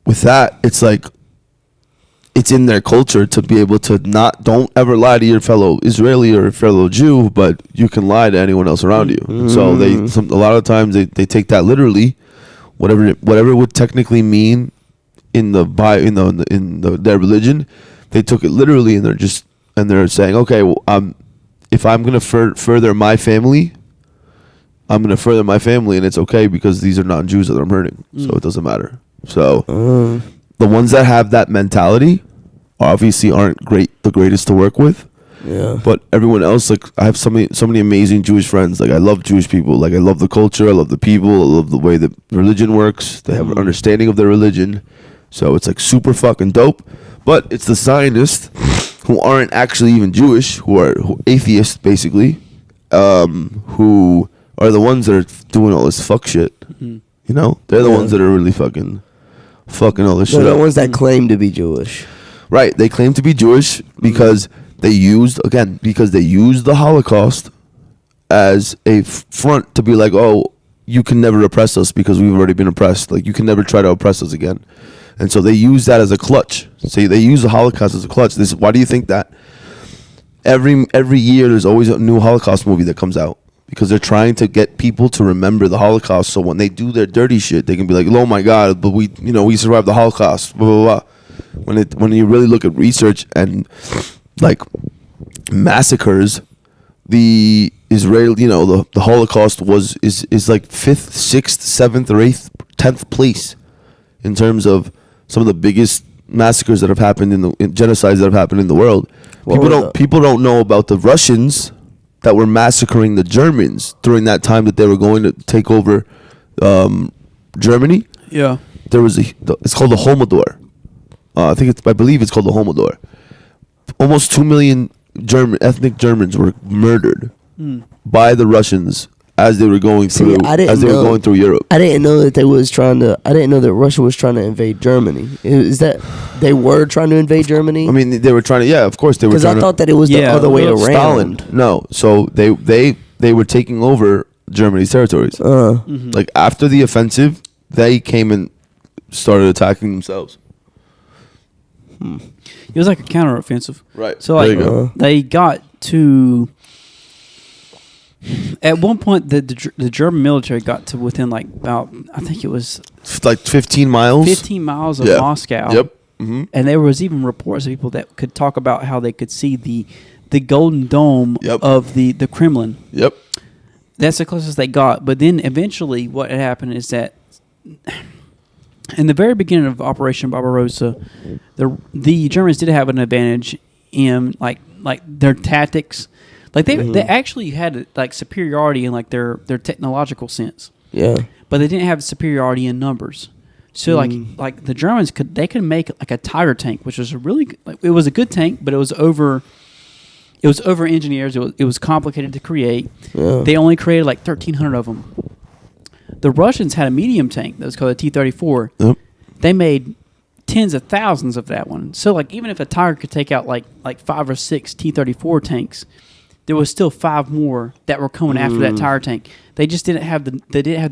with that, it's like it's in their culture to be able to don't ever lie to your fellow Israeli or fellow Jew, but you can lie to anyone else around you. And so a lot of times they take that literally, whatever it would technically mean in their religion, they took it literally, and they're saying, okay, well, if I'm gonna further my family, I'm gonna further my family, and it's okay because these are not Jews that I'm hurting, so it doesn't matter. So the ones that have that mentality obviously aren't the greatest to work with. Yeah. But everyone else, like, I have so many amazing Jewish friends. Like, I love Jewish people. Like, I love the culture. I love the people. I love the way that religion works. They have an understanding of their religion. So it's like super fucking dope. But it's the Zionists who aren't actually even Jewish, who are atheists basically, who are the ones that are doing all this fuck shit. You know, they're the ones that are really fucking all this shit They're the up. ones that claim to be Jewish. Right, they claim to be Jewish because they used the Holocaust as a front to be like, oh, you can never oppress us because we've already been oppressed. Like, you can never try to oppress us again. And so they use that as a clutch. So they use the Holocaust as a clutch. Why do you think that every year there's always a new Holocaust movie that comes out? Because they're trying to get people to remember the Holocaust, so when they do their dirty shit, they can be like, oh my God, but we survived the Holocaust, blah, blah, blah. When you really look at research and like massacres, the Israel, the Holocaust is like 5th, 6th, 7th, or 8th, 10th place in terms of some of the biggest massacres that have happened in genocides that have happened in the world. People don't know about the Russians that were massacring the Germans during that time that they were going to take over Germany. Yeah. There was it's called the Holodomor. I believe it's called the Holodomor. Almost 2 million ethnic Germans were murdered by the Russians as they were going through going through Europe. I didn't know that I didn't know that Russia was trying to invade Germany. Is that they were trying to invade Germany? I mean, they were trying to. Yeah, of course they were. Because I thought that it was the other way around. Stalin. No, so they were taking over Germany's territories. Like, after the offensive, they came and started attacking themselves. It was like a counteroffensive. Right. So like they got to. At one point, the German military got to within like about, I think it was like 15 miles. 15 miles of Moscow. Yep. Mm-hmm. And there was even reports of people that could talk about how they could see the golden dome of the Kremlin. Yep. That's the closest they got. But then eventually what had happened is that in the very beginning of Operation Barbarossa, the Germans did have an advantage in like their tactics. Like they actually had like superiority in like their technological sense. Yeah. But they didn't have superiority in numbers. So like the Germans could make like a Tiger tank, which was it was a good tank, but it was over engineers. It was complicated to create. Yeah. They only created like 1,300 of them. The Russians had a medium tank that was called a T-34. Yep. They made tens of thousands of that one. So like even if a Tiger could take out like 5 or 6 T-34 tanks, there was still 5 more that were coming after that Tiger tank. They just didn't have the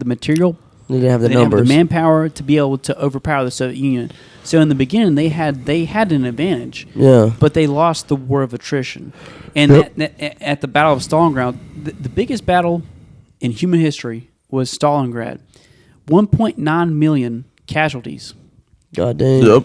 material. They didn't have the numbers. They didn't have the manpower to be able to overpower the Soviet Union. So in the beginning, they had an advantage. Yeah. But they lost the war of attrition. And at the Battle of Stalingrad, the biggest battle in human history was Stalingrad. 1.9 million casualties. God damn. Yep.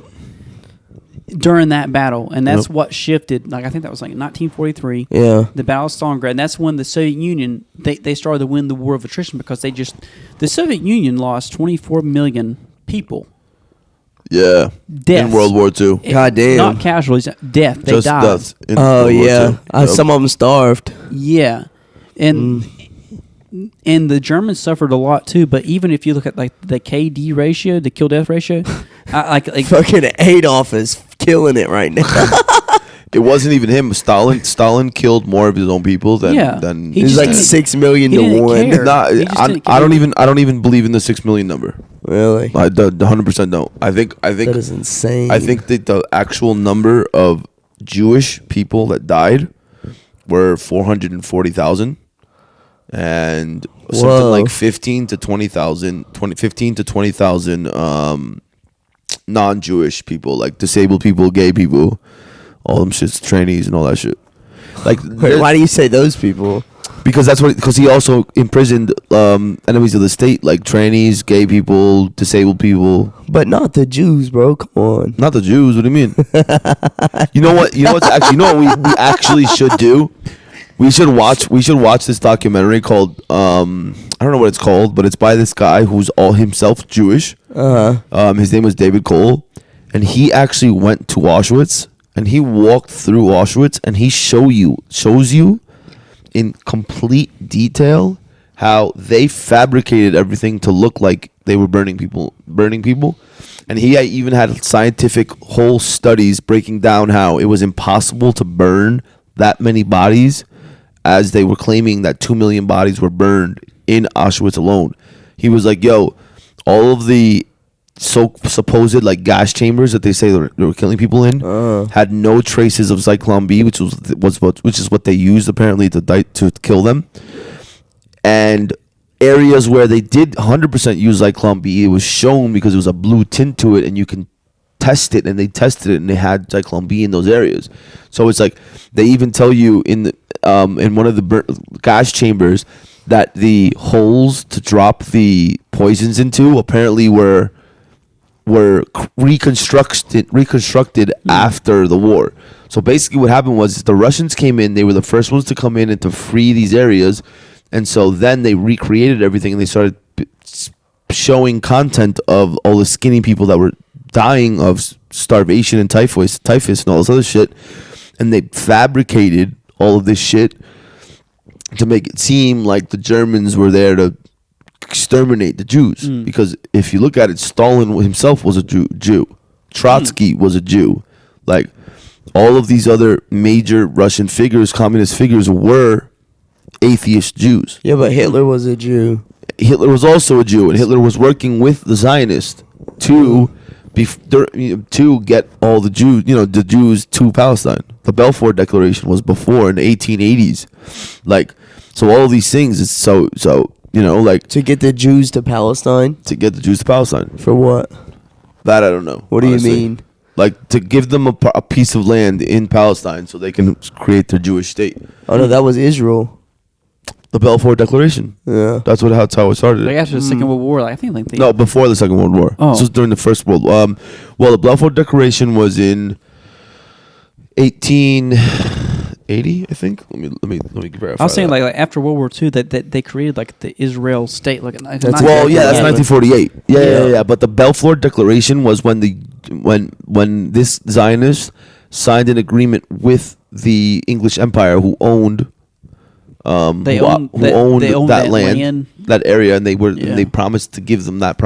During that battle, and that's what shifted. Like I think that was like 1943. Yeah, the Battle of Stalingrad, and that's when the Soviet Union they started to win the war of attrition because the Soviet Union lost 24 million people. Yeah, deaths. In World War II. God damn, not casualties, death. They just died. Deaths in World War II. Some of them starved. Yeah, and the Germans suffered a lot too. But even if you look at like the KD ratio, the kill death ratio, like fucking Adolf is killing it right now. It wasn't even him. Stalin killed more of his own people than he's like 6 million to 1. I don't even believe in the 6 million number. Really? I 100% don't. I think that is insane. I think that the actual number of Jewish people that died were 440,000. And something like 15 to 20,000 non-Jewish people, like disabled people, gay people, all them shits, trannies and all that shit. Like, Wait, why do you say those people? because he also imprisoned enemies of the state, like trannies, gay people, disabled people. But not the Jews, bro. Come on. Not the Jews. What do you mean? You know what we actually should do? We should watch this documentary called I don't know what it's called, but it's by this guy who's all himself Jewish. His name was David Cole, and he actually went to Auschwitz and he walked through Auschwitz and he shows you in complete detail how they fabricated everything to look like they were burning people. And he even had scientific whole studies breaking down how it was impossible to burn that many bodies, as they were claiming that 2 million bodies were burned in Auschwitz alone. He was like, yo, all of the supposed like gas chambers that they say they were killing people in had no traces of Zyklon B, which is what they used apparently to kill them. And areas where they did 100% use Zyklon B, it was shown because it was a blue tint to it, and you can test it. And they tested it, and they had Zyklon B in those areas. So it's like they even tell you in one of the gas chambers that the holes to drop the poisons into apparently were reconstructed after the war. So basically what happened was the Russians came in, they were the first ones to come in and to free these areas, and so then they recreated everything and they started showing content of all the skinny people that were dying of starvation and typhus and all this other shit, and they fabricated all of this shit to make it seem like the Germans were there to exterminate the Jews. Because if you look at it, Stalin himself was a Jew. Trotsky was a Jew. Like, all of these other major Russian figures, communist figures, were atheist Jews. Yeah, but Hitler was a Jew. Hitler was also a Jew, and Hitler was working with the Zionists to get all the Jews to Palestine. The Balfour Declaration was before in the 1880s. Like, so all of these things is so like To get the Jews to Palestine? to get the Jews to Palestine. For what? That I don't know. What do honestly. you mean? Like, to give them a piece of land in Palestine so they can create their Jewish state. Oh, no, that was Israel. The Balfour Declaration. Yeah. That's how it started. Like after the Second World War, I think they No, before the Second World War. Oh. This was during the First World War. Well, the Balfour Declaration was in 1880, I think. Let me verify. I was saying that. like after World War II that they created like the Israel state. Like That's That's 1948. 1948. Yeah. But the Balfour Declaration was when this Zionist signed an agreement with the English Empire, who owned They owned that that land, that area, and Yeah. they promised to give them that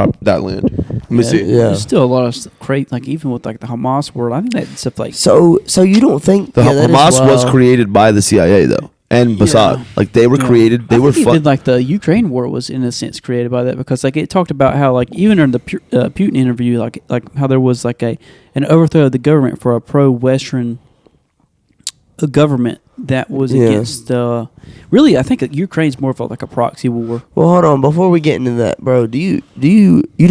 land. Let me see. Yeah. There's still a lot of great, like even with like the Hamas world, I think that stuff like So you don't think The that is Hamas was wild. created by the CIA though, and Mossad. Yeah. Like, they were created. They I were think even like the Ukraine war was in a sense created by that, because like it talked about how like even in the Putin interview, like how there was like an overthrow of the government for a pro-Western government that was against really I think that Ukraine's more of like a proxy war. Well, hold on. Before we get into that, bro, do you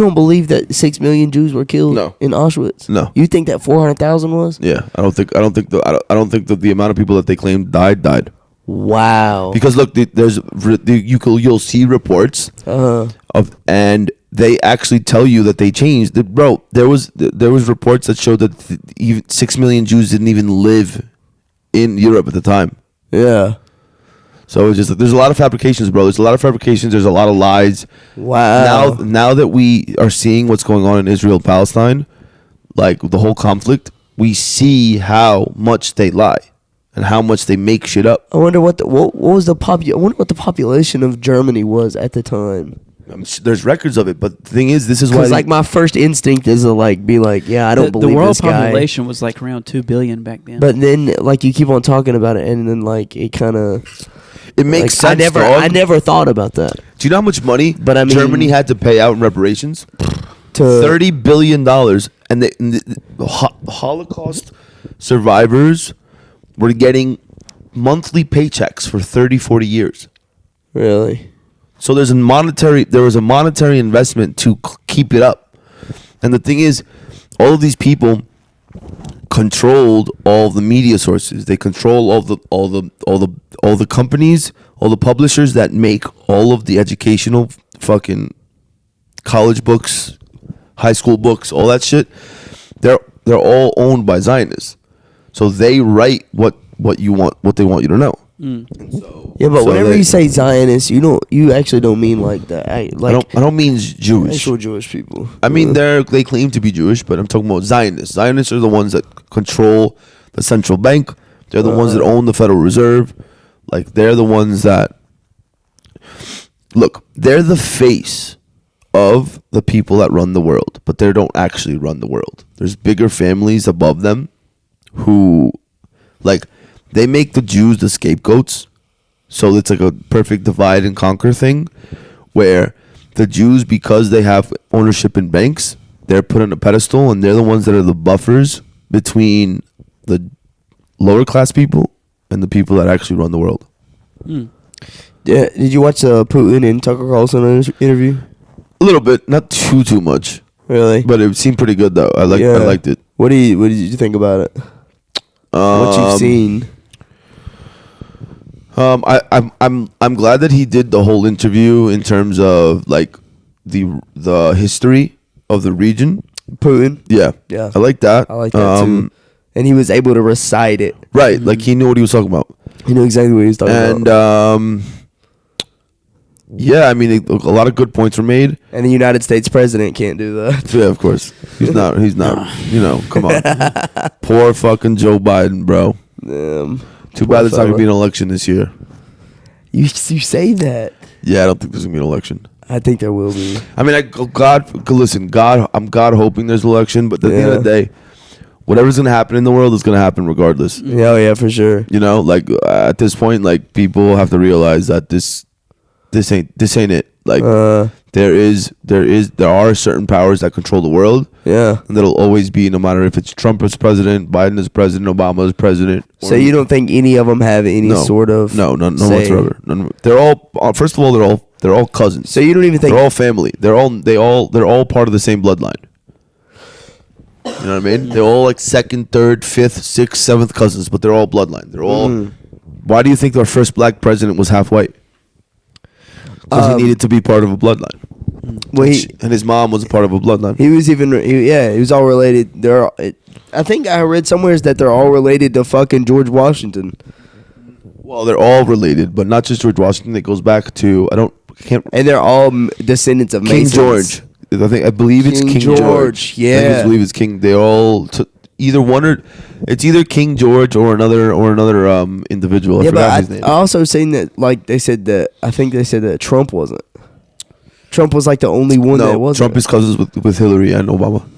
don't believe that 6 million Jews were killed No. in Auschwitz? No. You think that 400,000 was? Yeah, I don't think that the amount of people that they claimed died. Wow. Because look, you'll see reports of, and they actually tell you that they changed. Bro, there was reports that showed that even 6 million Jews didn't even live in Europe at the time. Yeah. So it's just, there's a lot of fabrications, bro. There's a lot of fabrications. There's a lot of lies. Wow. Now that we are seeing what's going on in Israel, Palestine, like the whole conflict, we see how much they lie and how much they make shit up. I wonder what was the I wonder what the population of Germany was at the time. There's records of it, but the thing is, this is why. Because like my first instinct is to like be like, yeah, I don't believe the world this guy. population was like around 2 billion back then. But then like you keep on talking about it, and then like it kind of it makes sense. I never thought about that. Do you know how much money But I mean, Germany had to pay out in reparations? To $30 billion, and the Holocaust survivors were getting monthly paychecks for 30, 40 years. Really? So there was a monetary investment to keep it up. And the thing is, all of these people controlled all the media sources. They control all the companies, all the publishers that make all of the educational fucking college books, high school books, all that shit. They're all owned by Zionists. So they write what they want you to know. Yeah, but whenever you say Zionist, you actually don't mean like that. Like I don't mean Jewish. actual Jewish people. I mean they claim to be Jewish, but I'm talking about Zionists. Zionists are the ones that control the central bank. They're the ones that own the Federal Reserve. Like they're the ones that look. They're the face of the people that run the world, but they don't actually run the world. There's bigger families above them who, like, they make the Jews the scapegoats. So it's like a perfect divide and conquer thing where the Jews, because they have ownership in banks, they're put on a pedestal and they're the ones that are the buffers between the lower class people and the people that actually run the world. Yeah, did you watch the Putin and Tucker Carlson interview? A little bit, not too much. Really? But it seemed pretty good though. I liked it. What did you think about it? What you've seen? I'm glad that he did the whole interview in terms of like the history of the region. Putin? Yeah. I like that. I like that too. And he was able to recite it. Right, like he knew what he was talking about. He knew exactly what he was talking about. And yeah, I mean a lot of good points were made. And the United States president can't do that. Yeah, of course. He's not, come on. Poor fucking Joe Biden, bro. Too bad there's not going to be an election this year. You say that. Yeah, I don't think there's going to be an election. I think there will be. I mean, I'm God hoping there's an election, but at the end of the day, whatever's going to happen in the world is going to happen regardless. Yeah, yeah, for sure. Like at this point, like people have to realize that this ain't it. Like there are certain powers that control the world. Yeah. And that'll always be, no matter if it's Trump as president, Biden as president, Obama as president. So you don't think any of them have any sort of no whatsoever. They're all, first of all, they're all cousins. So you don't even think they're all family. They're all part of the same bloodline. You know what I mean? They're all like second, third, fifth, sixth, seventh cousins, but they're all bloodline. They're all. Why do you think our first black president was half white? Because he needed to be part of a bloodline. Well, and his mom was a part of a bloodline. He was all related. I think I read somewhere that they're all related to fucking George Washington. Well, they're all related, but not just George Washington. It goes back to and they're all descendants of King Masons. George. I believe it's King George. Yeah, I believe it's King. They all either one or it's either King George or another individual. I forgot his name. I also seen that I think they said that Trump wasn't. Trump was like the only one that wasn't. Trump is cousins with Hillary and Obama.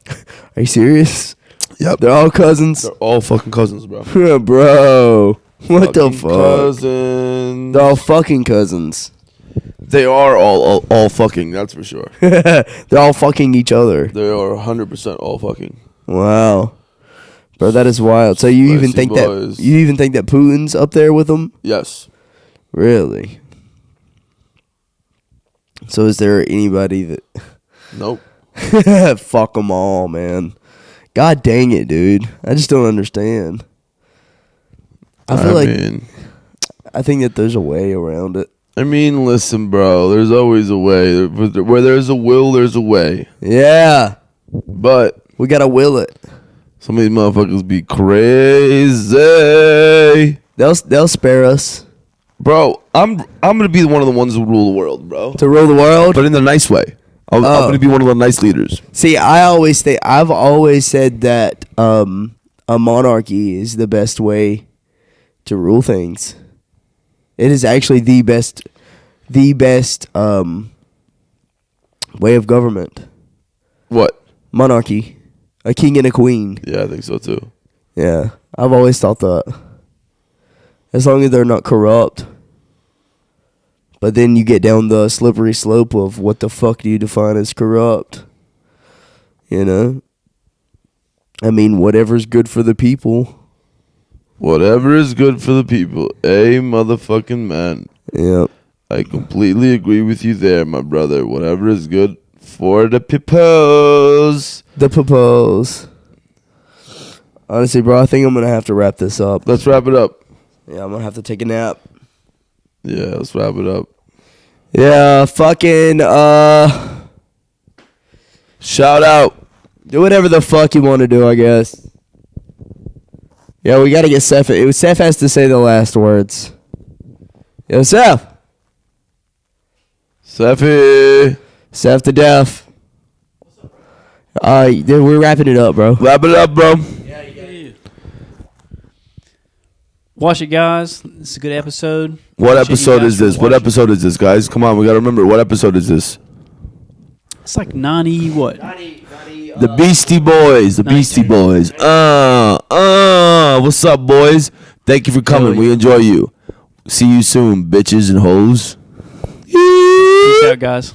Are you serious? Yep. They're all cousins. They're all fucking cousins, bro. Bro. What the fuck? Cousins. They're all fucking cousins. They are all fucking, that's for sure. They're all fucking each other. They are 100% all fucking. Wow. Bro, that is wild. So you even think that Putin's up there with them? Yes. Really? So is there anybody that... Nope. Fuck them all, man. God dang it, dude. I just don't understand. I think that there's a way around it. I mean, listen, bro. There's always a way. Where there's a will, there's a way. Yeah. But... we gotta will it. some of these motherfuckers be crazy. They'll spare us. Bro, I'm gonna be one of the ones who rule the world, bro. To rule the world? But in the nice way. I'm gonna be one of the nice leaders. See, I've always said that a monarchy is the best way to rule things. It is actually the best way of government. What? Monarchy. A king and a queen. Yeah, I think so too. Yeah. I've always thought that. As long as they're not corrupt. But then you get down the slippery slope of what the fuck do you define as corrupt? You know? I mean, whatever's good for the people. Whatever is good for the people. Motherfucking man. Yep. I completely agree with you there, my brother. Whatever is good for the peoples. The propose. Honestly, bro, I think I'm gonna have to wrap this up. Let's wrap it up. Yeah, I'm gonna have to take a nap. Yeah, let's wrap it up. Yeah, fucking Shout out. do whatever the fuck you want to do, I guess. Yeah, we gotta get Seth. Seth has to say the last words. Yo, Seth. Seffi. Seth to death. We're wrapping it up, bro. Wrap it up, bro. Watch it, guys. It's a good episode. What Appreciate you episode guys is for this? What watching. episode is this, guys? Come on, we gotta remember. What episode is this? It's like 90 what? The Beastie Boys. The Beastie Boys. What's up, boys? Thank you for coming. We enjoy you. See you soon, bitches and hoes. Peace out, guys.